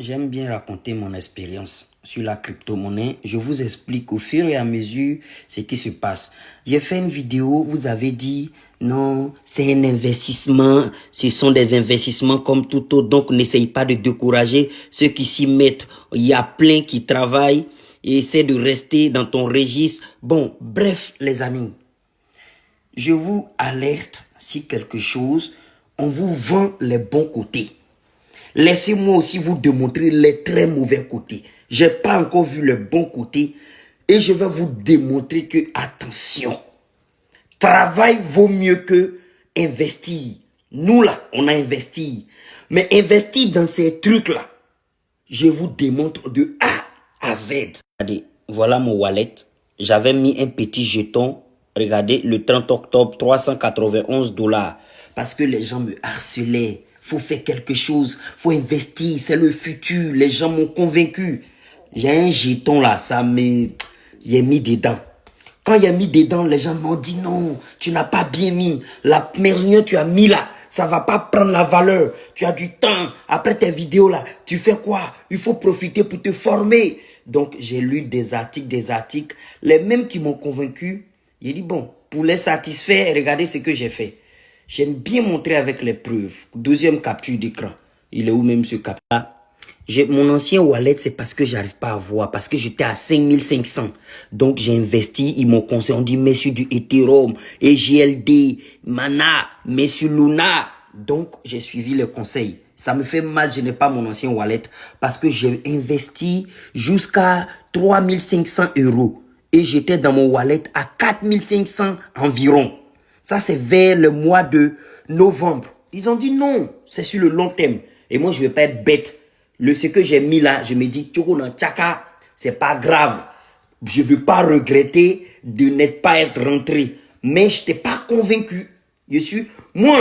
j'aime bien raconter mon expérience sur la crypto-monnaie. Je vous explique au fur et à mesure ce qui se passe. J'ai fait une vidéo, vous avez dit, non, c'est un investissement, ce sont des investissements comme tout autre, donc n'essaye pas de décourager ceux qui s'y mettent. Il y a plein qui travaillent et essaie de rester dans ton registre. Bon, bref, les amis, je vous alerte si quelque chose, on vous vend les bons côtés. Laissez-moi aussi vous démontrer les très mauvais côtés. Je n'ai pas encore vu le bon côté et je vais vous démontrer que, attention, travail vaut mieux que investir. Nous là, on a investi. Mais investir dans ces trucs-là, je vous démontre de A à Z. Regardez, voilà mon wallet. J'avais mis un petit jeton. Regardez, le 30 octobre, 391 $. Parce que les gens me harcelaient. Faut faire quelque chose, faut investir, c'est le futur. Les gens m'ont convaincu. J'ai un jeton là, j'ai mis dedans. Quand il a mis dedans, les gens m'ont dit non, tu n'as pas bien mis. La merde tu as mis là, ça va pas prendre la valeur. Tu as du temps. Après tes vidéos là, tu fais quoi? Il faut profiter pour te former. Donc j'ai lu des articles. Les mêmes qui m'ont convaincu, j'ai dit bon, pour les satisfaire, regardez ce que j'ai fait. J'aime bien montrer avec les preuves. Deuxième capture d'écran. Il est où même ce capture? Mon ancien wallet, c'est parce que j'arrive pas à voir. Parce que j'étais à 5500. Donc, j'ai investi. Ils m'ont conseillé. On dit, mets sur du Ethereum, EGLD, Mana, mets sur Luna. Donc, j'ai suivi le conseil. Ça me fait mal, je n'ai pas mon ancien wallet. Parce que j'ai investi jusqu'à 3500 €. Et j'étais dans mon wallet à 4500 environ. Ça, c'est vers le mois de novembre. Ils ont dit non, c'est sur le long terme. Et moi, je ne vais pas être bête. Ce que j'ai mis là, je me dis, Tchaka, c'est pas grave. Je ne veux pas regretter de n'être pas être rentré. Mais je n'étais pas convaincu. Nous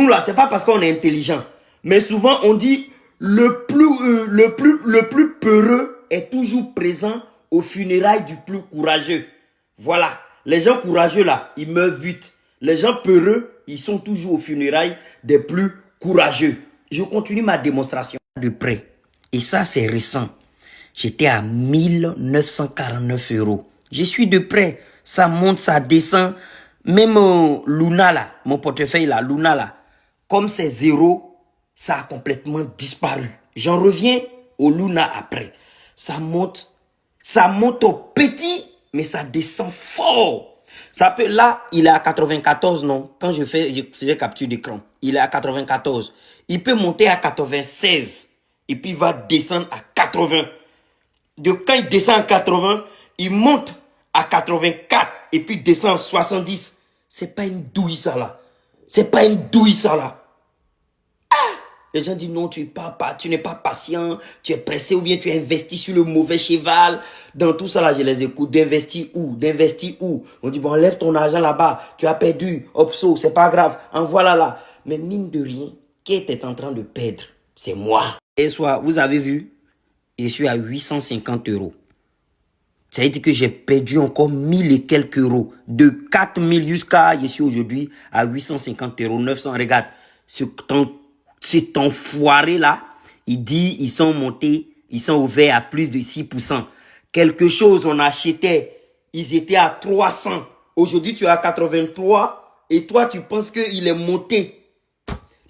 là, c'est pas parce qu'on est intelligent. Mais souvent, on dit, le plus peureux est toujours présent aux funérailles du plus courageux. Voilà. Les gens courageux là, ils meurent vite. Les gens peureux, ils sont toujours aux funérailles des plus courageux. Je continue ma démonstration de près. Et ça, c'est récent. J'étais à 1949 €. Je suis de près. Ça monte, ça descend. Même Luna là, mon portefeuille là, Luna là, comme c'est zéro, ça a complètement disparu. J'en reviens au Luna après. Ça monte au petit, mais ça descend fort. Là, il est à 94, non? Quand je faisais capture d'écran, il est à 94. Il peut monter à 96. Et puis, il va descendre à 80. Quand il descend à 80, il monte à 84. Et puis, il descend à 70. C'est pas une douille, ça, là. C'est pas une douille, ça, là. Les gens disent non, tu n'es pas patient, tu es pressé ou bien tu es investi sur le mauvais cheval. Dans tout ça là, je les écoute. D'investir où? On dit bon, enlève ton argent là-bas, tu as perdu, Opso, c'est pas grave, envoie là. Mais mine de rien, qui était en train de perdre? C'est moi. Et soit, vous avez vu, je suis à 850 €. Ça veut dire que j'ai perdu encore 1000 et quelques euros. De 4000 jusqu'à, je suis aujourd'hui à 850 €, 900. Regarde, cet enfoiré là, il dit ils sont montés, ils sont ouverts à plus de 6%. Quelque chose, on achetait, ils étaient à 300. Aujourd'hui, tu es à 83 et toi, tu penses qu'il est monté.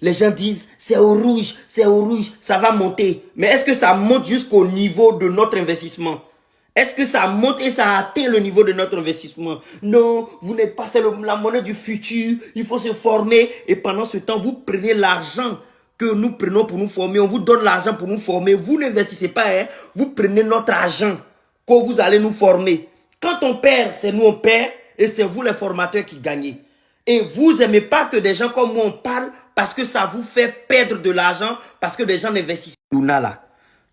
Les gens disent, c'est au rouge, ça va monter. Mais est-ce que ça monte jusqu'au niveau de notre investissement? Est-ce que ça monte et ça atteint le niveau de notre investissement? Non, vous n'êtes pas, c'est la monnaie du futur, il faut se former. Et pendant ce temps, vous prenez l'argent que nous prenons pour nous former, on vous donne l'argent pour nous former. Vous n'investissez pas, hein? Vous prenez notre argent que vous allez nous former. Quand on perd, c'est nous on perd et c'est vous les formateurs qui gagnez. Et vous n'aimez pas que des gens comme moi on parle parce que ça vous fait perdre de l'argent parce que des gens n'investissent pas.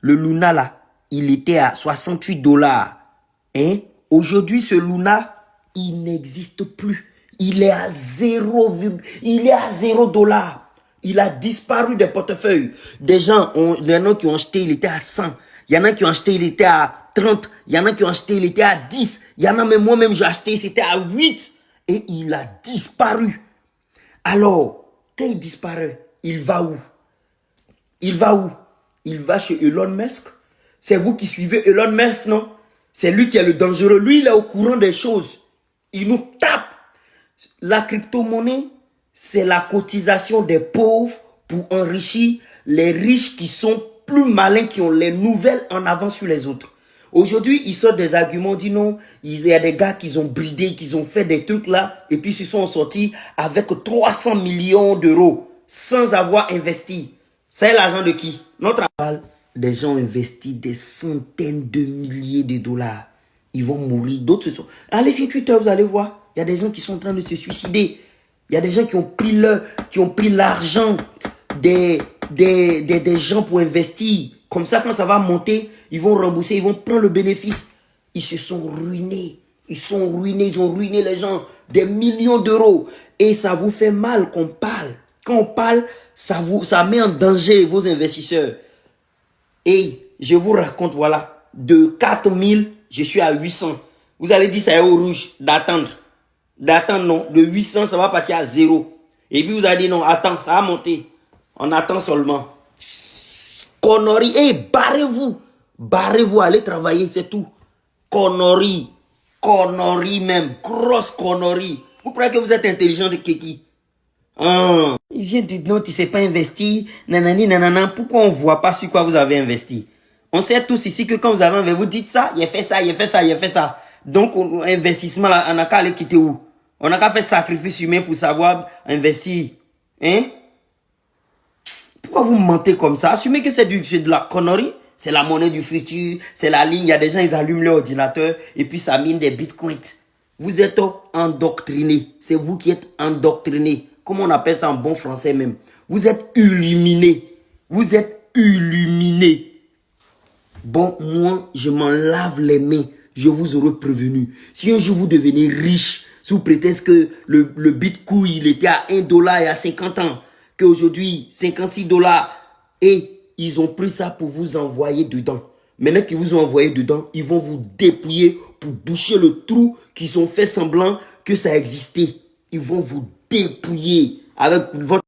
Le Luna là, il était à 68 $. Hein? Aujourd'hui, ce Luna, il n'existe plus. Il est à 0, il est à 0 $. Il a disparu des portefeuilles. Des gens, il y en a qui ont acheté, il était à 100. Il y en a qui ont acheté, il était à 30. Il y en a qui ont acheté, il était à 10. Il y en a même moi-même, j'ai acheté, c'était à 8. Et il a disparu. Alors, quand il disparaît, il va où? Il va où? il va chez Elon Musk. C'est vous qui suivez Elon Musk, non? C'est lui qui est le dangereux. Lui, il est au courant des choses. Il nous tape. La crypto-monnaie, c'est la cotisation des pauvres pour enrichir les riches qui sont plus malins, qui ont les nouvelles en avance sur les autres. Aujourd'hui, ils sortent des arguments, disent non, il y a des gars qui ont bridé, qui ont fait des trucs là, et puis ils se sont sortis avec 300 millions d'euros sans avoir investi. C'est l'argent de qui? Notre argent. Des gens ont investi des centaines de milliers de dollars. Ils vont mourir, d'autres se sont... Allez sur Twitter, vous allez voir. Il y a des gens qui sont en train de se suicider. Il y a des gens qui ont pris l'argent des gens pour investir. Comme ça, quand ça va monter, ils vont rembourser, ils vont prendre le bénéfice. Ils se sont ruinés. Ils sont ruinés, ils ont ruiné les gens. Des millions d'euros. Et ça vous fait mal qu'on parle. Quand on parle, ça met en danger vos investisseurs. Et je vous raconte, voilà, de 4000, je suis à 800. Vous allez dire, ça est au rouge, d'attendre. D'attendre, non. De 800, ça va partir à 0. Et puis vous allez dire, non, attends, ça va monter. On attend seulement. Connerie. Eh, barrez-vous. Barrez-vous, allez travailler, c'est tout. Connerie. Connerie même. Grosse connerie. Vous croyez que vous êtes intelligent de Keki? Il vient de dire non, tu ne sais pas investir. Nanani, nanana. Pourquoi on ne voit pas sur quoi vous avez investi? On sait tous ici que quand vous avez investi, vous dites ça, il a fait ça, il a fait ça, il a fait ça. Donc, investissement, là, on n'a qu'à aller quitter où? On n'a qu'à faire sacrifice humain pour savoir investir. Hein? Pourquoi vous mentez comme ça? Assumez que c'est de la connerie. C'est la monnaie du futur. C'est la ligne. Il y a des gens, ils allument leur ordinateur et puis ça mine des bitcoins. Vous êtes endoctrinés. C'est vous qui êtes endoctrinés. Comment on appelle ça en bon français même? Vous êtes illuminés. Vous êtes illuminés. Bon, moi, je m'en lave les mains. Je vous aurais prévenu. Si un jour vous devenez riche, sous prétexte que le bitcoin, il était à 1 dollar il y a 50 ans, qu'aujourd'hui, 56 dollars, et ils ont pris ça pour vous envoyer dedans. Maintenant qu'ils vous ont envoyé dedans, ils vont vous dépouiller pour boucher le trou qu'ils ont fait semblant que ça existait. Ils vont vous dépouiller avec votre